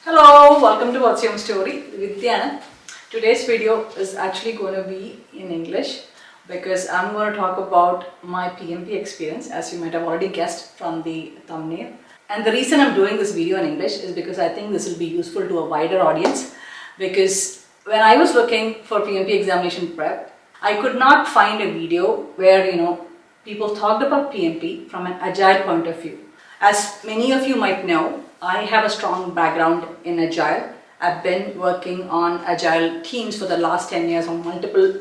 Hello, welcome to What's Your Story with Diana. Today's video is actually going to be in English because I'm going to talk about my PMP experience, as you might have already guessed from the thumbnail. And the reason I'm doing this video in English is because I think this will be useful to a wider audience, because when I was looking for PMP examination prep, I could not find a video where people talked about PMP from an agile point of view. As many of you might know, I have a strong background in Agile. I've been working on Agile teams for the last 10 years on multiple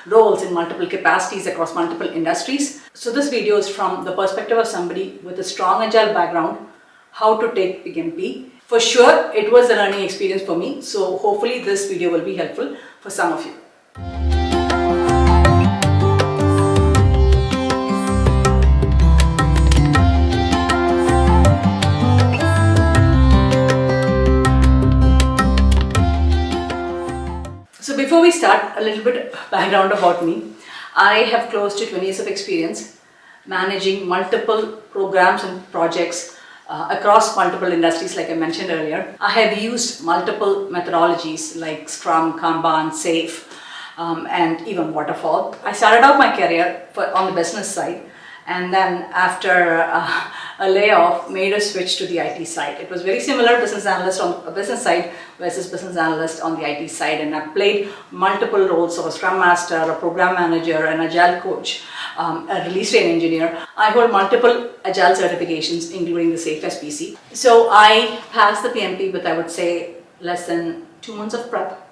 roles in multiple capacities across multiple industries. So this video is from the perspective of somebody with a strong Agile background, how to take PMP. For sure, it was a learning experience for me. So hopefully this video will be helpful for some of you. So before we start, a little bit background about me. I have close to 20 years of experience managing multiple programs and projects across multiple industries, like I mentioned earlier. I have used multiple methodologies like Scrum, Kanban, SAFe, and even Waterfall. I started out my career on the business side, and then after a layoff, made a switch to the IT side. It was very similar, business analyst on a business side versus business analyst on the IT side, and I played multiple roles of a Scrum Master, a Program Manager, an Agile Coach, a Release Train Engineer. I hold multiple Agile certifications, including the SAFe SPC. So I passed the PMP with, I would say, less than 2 months of prep,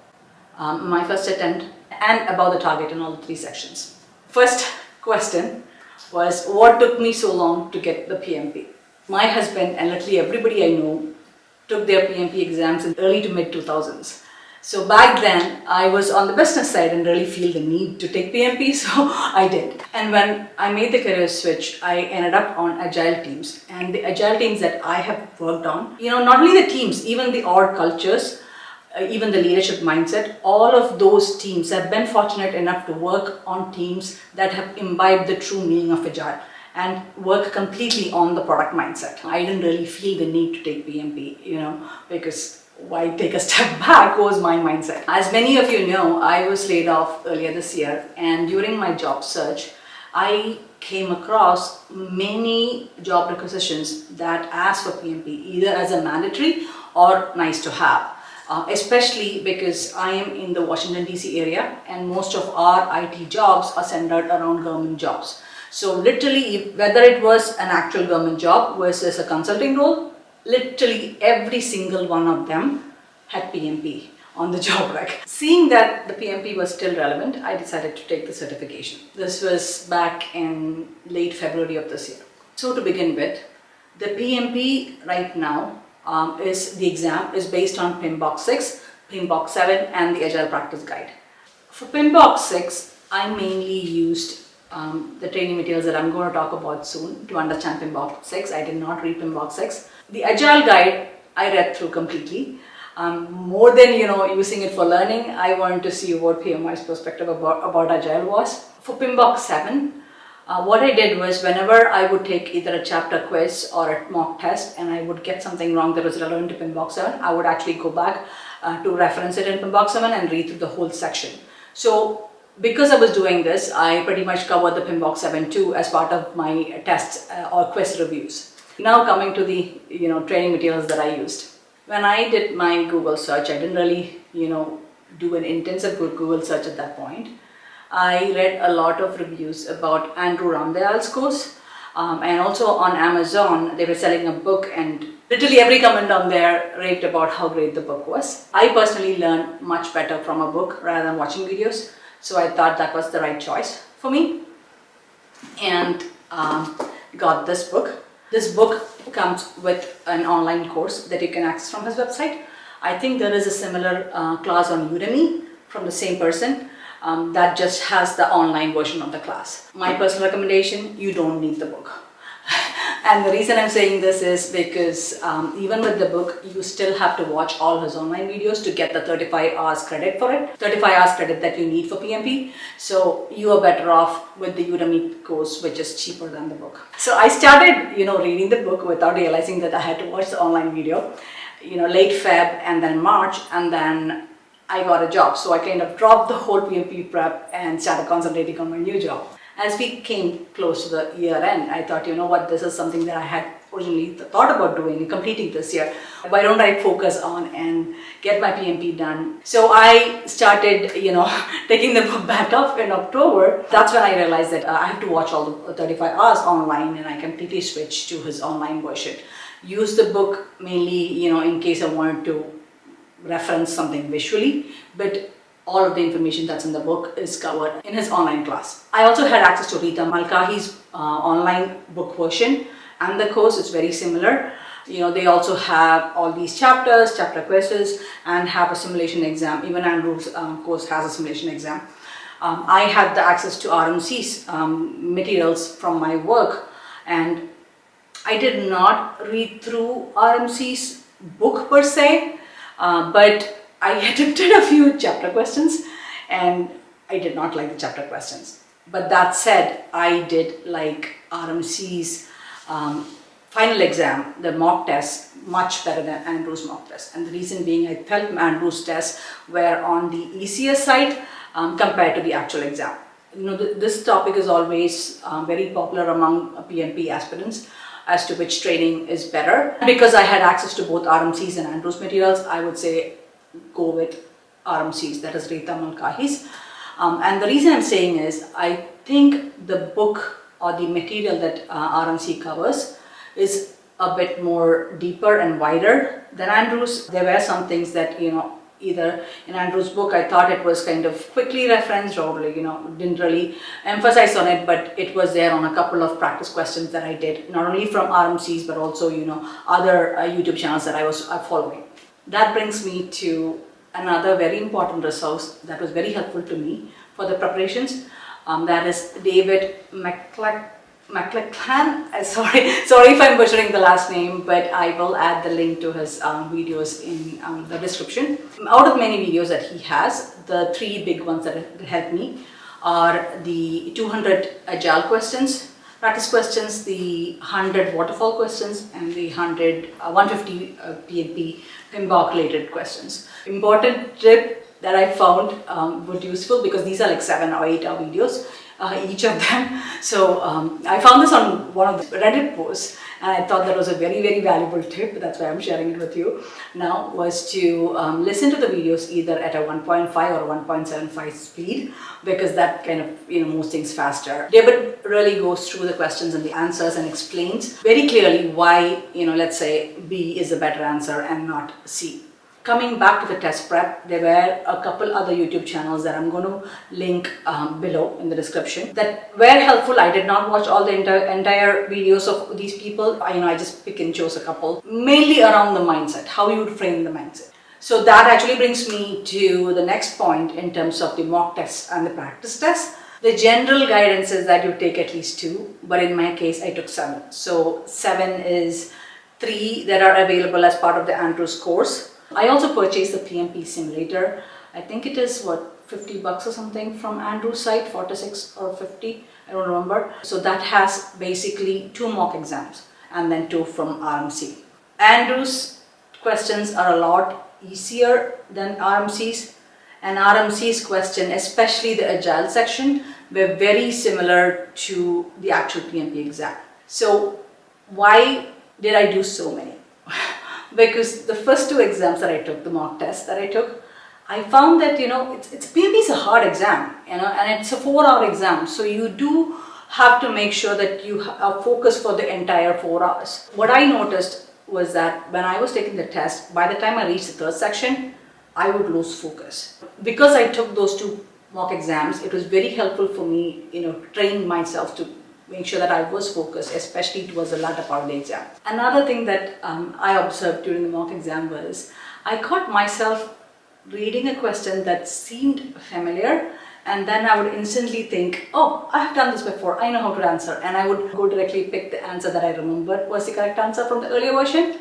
my first attempt, and above the target in all the 3 sections. First question was, what took me so long to get the PMP? My husband and literally everybody I know took their PMP exams in early to mid 2000s. So back then I was on the business side and really feel the need to take PMP, so I did. And when I made the career switch, I ended up on Agile teams. And the Agile teams that I have worked on, not only the teams, even the org cultures, even the leadership mindset, all of those teams have been fortunate enough to work on teams that have imbibed the true meaning of Agile and work completely on the product mindset. I didn't really feel the need to take PMP, because why take a step back was my mindset. As many of you know, I was laid off earlier this year, and during my job search, I came across many job requisitions that ask for PMP either as a mandatory or nice to have. Especially because I am in the Washington DC area, and most of our IT jobs are centered around government jobs. So literally, whether it was an actual government job versus a consulting role, literally every single one of them had PMP on the job rec. Seeing that the PMP was still relevant, I decided to take the certification. This was back in late February of this year. So to begin with, the PMP right now the exam is based on PMBOK 6, PMBOK 7 and the Agile Practice Guide. For PMBOK 6, I mainly used the training materials that I'm going to talk about soon to understand PMBOK 6. I did not read PMBOK 6. The Agile Guide, I read through completely. More than using it for learning, I wanted to see what PMI's perspective about Agile was. For PMBOK 7, what I did was, whenever I would take either a chapter quiz or a mock test and I would get something wrong that was relevant to PMBOK 7, I would actually go back to reference it in PMBOK 7 and read through the whole section. So because I was doing this, I pretty much covered the PMBOK 7 too as part of my tests or quiz reviews. Now coming to the training materials that I used. When I did my Google search, I didn't really do an intensive Google search at that point. I read a lot of reviews about Andrew Ramdayal's course, and also on Amazon they were selling a book, and literally every comment on there raved about how great the book was. I personally learned much better from a book rather than watching videos, so I thought that was the right choice for me, and got this book. This book comes with an online course that you can access from his website. I think there is a similar class on Udemy from the same person. That just has the online version of the class. My personal recommendation, you don't need the book. And the reason I'm saying this is because even with the book, you still have to watch all his online videos to get the 35 hours credit for it. 35 hours credit that you need for PMP. So you are better off with the Udemy course, which is cheaper than the book. So I started, reading the book without realizing that I had to watch the online video. late Feb and then March, and then I got a job. So I kind of dropped the whole PMP prep and started concentrating on my new job. As we came close to the year end, I thought, this is something that I had originally thought about doing, completing this year. Why don't I focus on and get my PMP done? So I started, taking the book back up in October. That's when I realized that I have to watch all the 35 hours online, and I completely switched to his online version. Use the book mainly, in case I wanted to reference something visually, but all of the information that's in the book is covered in his online class. I also had access to Rita Malkahi's online book version, and the course is very similar. They also have all these chapters, chapter quizzes, and have a simulation exam. Even Andrew's course has a simulation exam. I had the access to RMC's materials from my work, and I did not read through RMC's book per se, but I attempted a few chapter questions, and I did not like the chapter questions. But that said, I did like RMC's final exam, the mock test, much better than Andrew's mock test. And the reason being, I felt Andrew's tests were on the easier side compared to the actual exam. This topic is always very popular among PMP aspirants as to which training is better. Because I had access to both RMC's and Andrew's materials, I would say go with RMC's, that is Rita Malkahi's. And the reason I'm saying is, I think the book or the material that RMC covers is a bit more deeper and wider than Andrew's. There were some things that, either in Andrew's book, I thought it was kind of quickly referenced, or didn't really emphasize on it, but it was there on a couple of practice questions that I did, not only from RMC's, but also, other YouTube channels that I was following. That brings me to another very important resource that was very helpful to me for the preparations. That is David McClellan. Sorry if I'm butchering the last name, but I will add the link to his videos in the description. Out of many videos that he has, the three big ones that helped me are the 200 agile questions, practice questions, the 100 waterfall questions, and the 150 PMP PMBOK related questions. Important tip that I found was useful, because these are like 7 or 8 hour videos, each of them. So I found this on one of the Reddit posts, and I thought that was a very, very valuable tip. That's why I'm sharing it with you now, was to listen to the videos either at a 1.5 or 1.75 speed, because that kind of moves things faster. David really goes through the questions and the answers and explains very clearly why, let's say B is a better answer and not C. Coming back to the test prep, there were a couple other YouTube channels that I'm going to link below in the description that were helpful. I did not watch all the entire videos of these people. I just pick and chose a couple, mainly around the mindset, how you would frame the mindset. So that actually brings me to the next point in terms of the mock tests and the practice tests. The general guidance is that you take at least 2, but in my case, I took 7. So 7 is 3 that are available as part of the Andrews course. I also purchased the PMP simulator. I think it is $50 or something from Andrew's site, 46 or 50, I don't remember. So that has basically 2 mock exams and then 2 from RMC. Andrew's questions are a lot easier than RMC's, and RMC's question, especially the agile section, were very similar to the actual PMP exam. So why did I do so many? Because the first 2 exams that I took, the mock test that I took, I found that, PMP is a hard exam, and it's a 4-hour exam. So you do have to make sure that you are focused for the entire 4 hours. What I noticed was that when I was taking the test, by the time I reached the 3rd section, I would lose focus. Because I took those 2 mock exams, it was very helpful for me, train myself to make sure that I was focused, especially towards the latter part of the exam. Another thing that I observed during the mock exam was I caught myself reading a question that seemed familiar, and then I would instantly think, oh, I have done this before, I know how to answer, and I would go directly pick the answer that I remembered was the correct answer from the earlier version,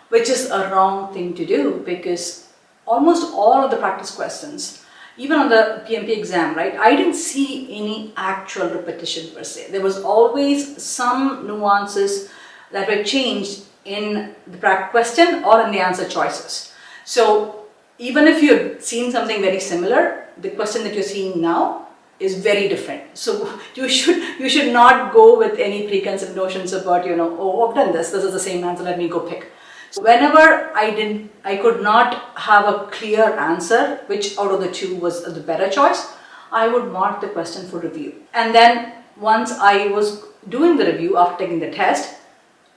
which is a wrong thing to do, because almost all of the practice questions, even on the PMP exam, right, I didn't see any actual repetition per se. There was always some nuances that were changed in the question or in the answer choices. So even if you've seen something very similar, the question that you're seeing now is very different. So you should not go with any preconceived notions about, oh, I've done this is the same answer, let me go pick. So whenever I could not have a clear answer, which out of the two was the better choice, I would mark the question for review. And then once I was doing the review after taking the test,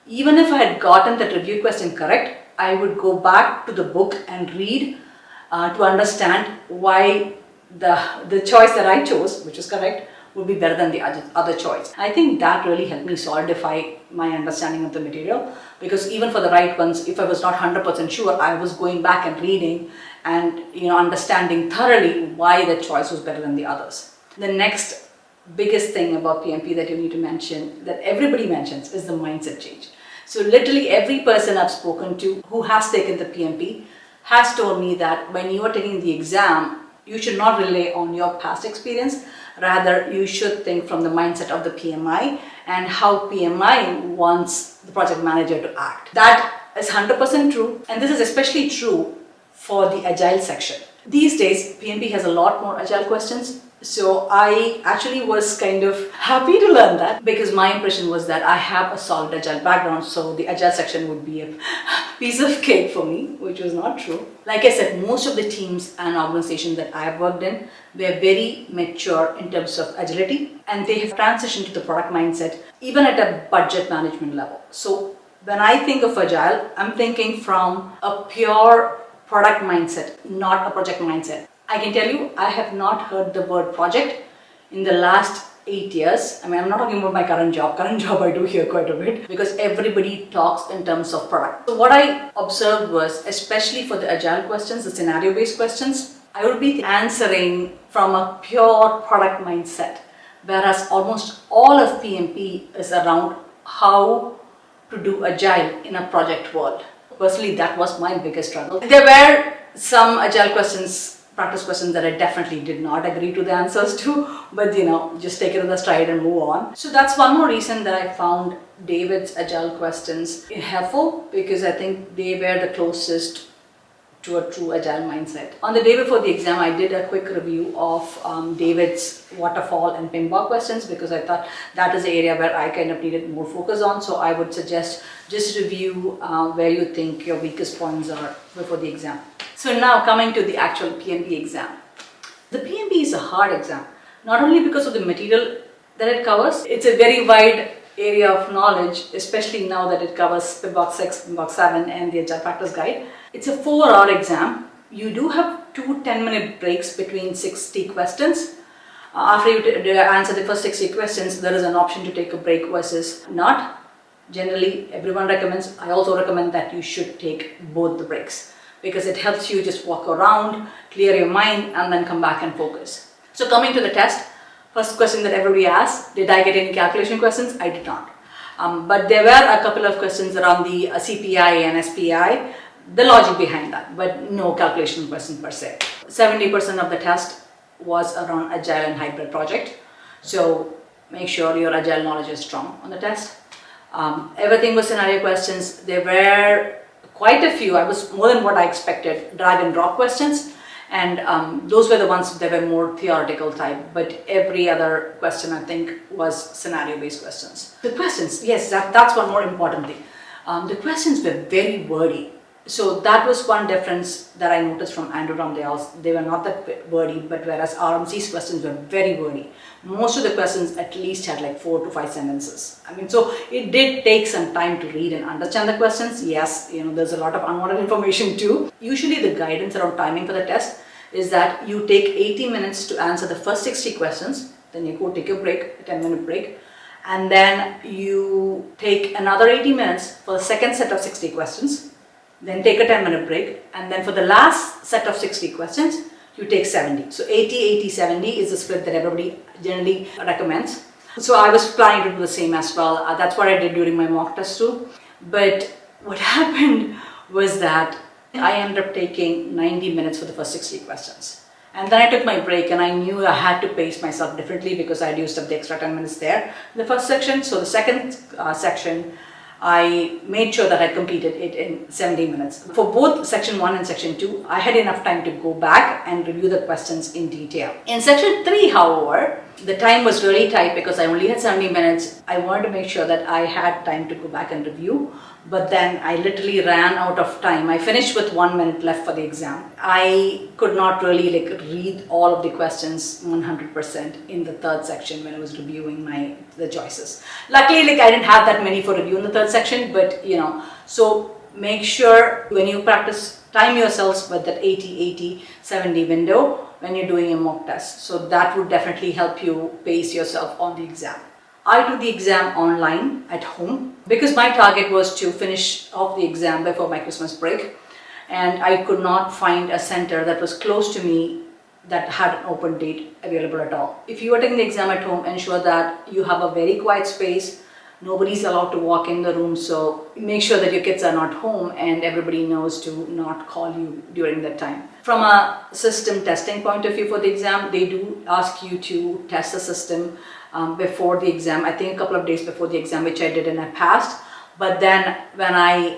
even if I had gotten that review question correct, I would go back to the book and read to understand why the choice that I chose, which is correct, would be better than the other choice. I think that really helped me solidify my understanding of the material, because even for the right ones, if I was not 100% sure, I was going back and reading and understanding thoroughly why the choice was better than the others. The next biggest thing about PMP that you need to mention, that everybody mentions, is the mindset change. So literally every person I've spoken to who has taken the PMP has told me that when you are taking the exam, you should not rely on your past experience. Rather, you should think from the mindset of the PMI and how PMI wants the project manager to act. That is 100% true, and this is especially true for the Agile section. These days, PMP has a lot more Agile questions. So I actually was kind of happy to learn that, because my impression was that I have a solid Agile background, so the Agile section would be a piece of cake for me, which was not true. Like I said, most of the teams and organizations that I have worked in were very mature in terms of agility, and they have transitioned to the product mindset even at a budget management level. So when I think of Agile, I'm thinking from a pure product mindset, not a project mindset. I can tell you, I have not heard the word project in the last 8 years. I mean, I'm not talking about my current job. Current job I do hear quite a bit, because everybody talks in terms of product. So what I observed was, especially for the Agile questions, the scenario-based questions, I would be answering from a pure product mindset, whereas almost all of PMP is around how to do Agile in a project world. Personally, that was my biggest struggle. There were some Agile questions, practice questions, that I definitely did not agree to the answers to, but just take it in the stride and move on. So that's one more reason that I found David's Agile questions helpful, because I think they were the closest to a true Agile mindset. On the day before the exam, I did a quick review of David's waterfall and pinball questions, because I thought that is the area where I kind of needed more focus on. So I would suggest just review where you think your weakest points are before the exam. So now coming to the actual PMP exam. The PMP is a hard exam, not only because of the material that it covers. It's a very wide area of knowledge, especially now that it covers PMBOK 6, PMBOK 7 and the Agile Practice Guide. It's a 4-hour exam. You do have 2 10-minute breaks between 60 questions. After you answer the first 60 questions, there is an option to take a break versus not. Generally, everyone recommends, I also recommend that you should take both the breaks, because it helps you just walk around, clear your mind, and then come back and focus. So coming to the test, first question that everybody asks, did I get any calculation questions? I did not. But there were a couple of questions around the CPI and SPI, the logic behind that, but no calculation question per se. 70% of the test was around Agile and hybrid project. So make sure your Agile knowledge is strong on the test. Everything was scenario questions. There were quite a few, I was more than what I expected, drag and drop questions, and those were the ones that were more theoretical type, but every other question I think was scenario based questions. The questions, yes, that's one more important thing. The questions were very wordy. So that was one difference that I noticed from Andrew Ramdale's. They were not that wordy, but whereas RMC's questions were very wordy. Most of the questions at least had like 4 to 5 sentences. I mean, so it did take some time to read and understand the questions. Yes, there's a lot of unwanted information too. Usually the guidance around timing for the test is that you take 80 minutes to answer the first 60 questions, then you go take your break, a 10-minute break, and then you take another 80 minutes for the second set of 60 questions, then take a 10-minute break, and then for the last set of 60 questions, you take 70. So 80, 80, 70 is the split that everybody generally recommends. So I was planning to do the same as well. That's what I did during my mock test too. But what happened was that I ended up taking 90 minutes for the first 60 questions. And then I took my break, and I knew I had to pace myself differently because I had used up the extra 10 minutes there in the first section. So the second section, I made sure that I completed it in 70 minutes. For both section 1 and section 2, I had enough time to go back and review the questions in detail. In section 3, however, the time was really tight because I only had 70 minutes. I wanted to make sure that I had time to go back and review, but then I literally ran out of time. I finished with 1 minute left for the exam. I could not really read all of the questions 100% in the third section when I was reviewing the choices. Luckily, I didn't have that many for review in the third section, but so make sure when you practice, time yourselves with that 80-80-70 window when you're doing a mock test. So that would definitely help you pace yourself on the exam. I took the exam online at home because my target was to finish off the exam before my Christmas break, and I could not find a center that was close to me that had an open date available at all. If you are taking the exam at home, ensure that you have a very quiet space. Nobody's allowed to walk in the room, so make sure that your kids are not home and everybody knows to not call you during that time. From a system testing point of view for the exam, they do ask you to test the system before the exam. I think a couple of days before the exam, which I did and I passed. But then when I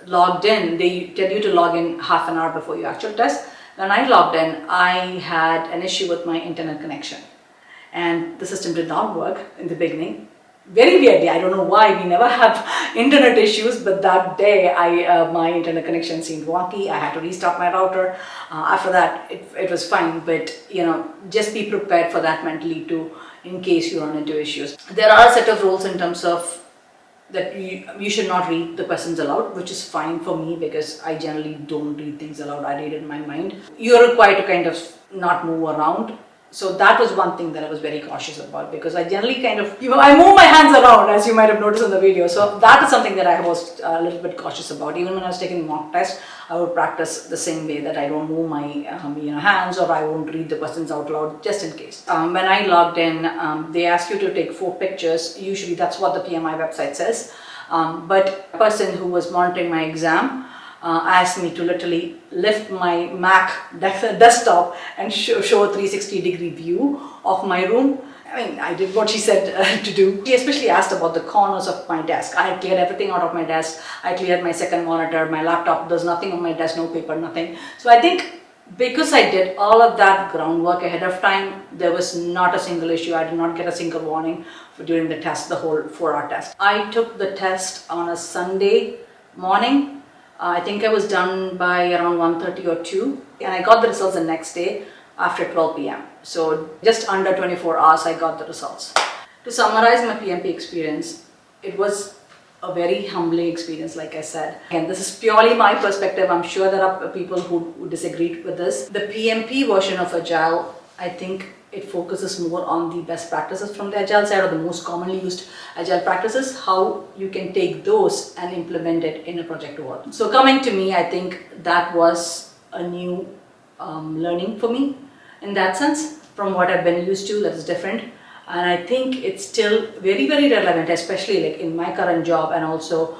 logged in, they tell you to log in half an hour before your actual test. When I logged in, I had an issue with my internet connection, and the system did not work in the beginning. Very weirdly, I don't know why, we never have internet issues, but that day my internet connection seemed wonky. I had to restart my router. After that, it was fine, but just be prepared for that mentally too, in case you run into issues. There are a set of rules in terms of that you should not read the questions aloud, which is fine for me because I generally don't read things aloud. I read it in my mind. You're required to kind of not move around. So that was one thing that I was very cautious about, because I generally I move my hands around, as you might have noticed in the video. So that is something that I was a little bit cautious about. Even when I was taking mock test, I would practice the same way, that I don't move my hands, or I won't read the questions out loud, just in case. When I logged in, they ask you to take 4 pictures. Usually that's what the PMI website says. But a person who was monitoring my exam asked me to literally lift my Mac desktop and show a 360-degree view of my room. I mean, I did what she said to do. She especially asked about the corners of my desk. I cleared everything out of my desk. I cleared my second monitor, my laptop. There's nothing on my desk, no paper, nothing. So I think because I did all of that groundwork ahead of time, there was not a single issue. I did not get a single warning during the test, the whole 4-hour test. I took the test on a Sunday morning. I think I was done by around 1:30 or 2, and I got the results the next day after 12 p.m. So just under 24 hours I got the results. To summarize my PMP experience, it was a very humbling experience, like I said. Again, this is purely my perspective. I'm sure there are people who disagree with this. The PMP version of Agile, I think it focuses more on the best practices from the Agile side, or the most commonly used Agile practices, how you can take those and implement it in a project work. So coming to me, I think that was a new learning for me in that sense. From what I've been used to, that is different. And I think it's still very, very relevant, especially in my current job, and also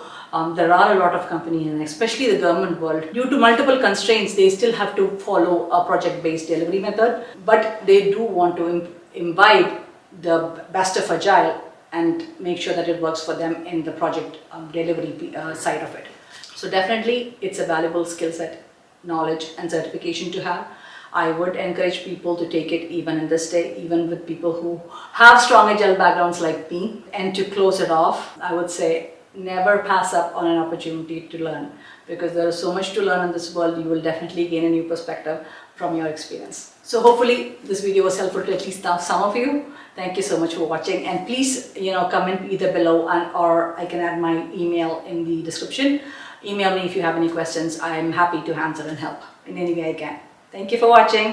there are a lot of companies, and especially the government world, due to multiple constraints, they still have to follow a project-based delivery method, but they do want to imbibe the best of Agile and make sure that it works for them in the project delivery side of it. So definitely it's a valuable skill set, knowledge and certification to have. I would encourage people to take it even in this day, even with people who have strong Agile backgrounds like me. And to close it off, I would say never pass up on an opportunity to learn, because there is so much to learn in this world. You will definitely gain a new perspective from your experience. So hopefully this video was helpful to at least some of you. Thank you so much for watching, and please comment either below or I can add my email in the description. Email me if you have any questions. I am happy to answer and help in any way I can. Thank you for watching.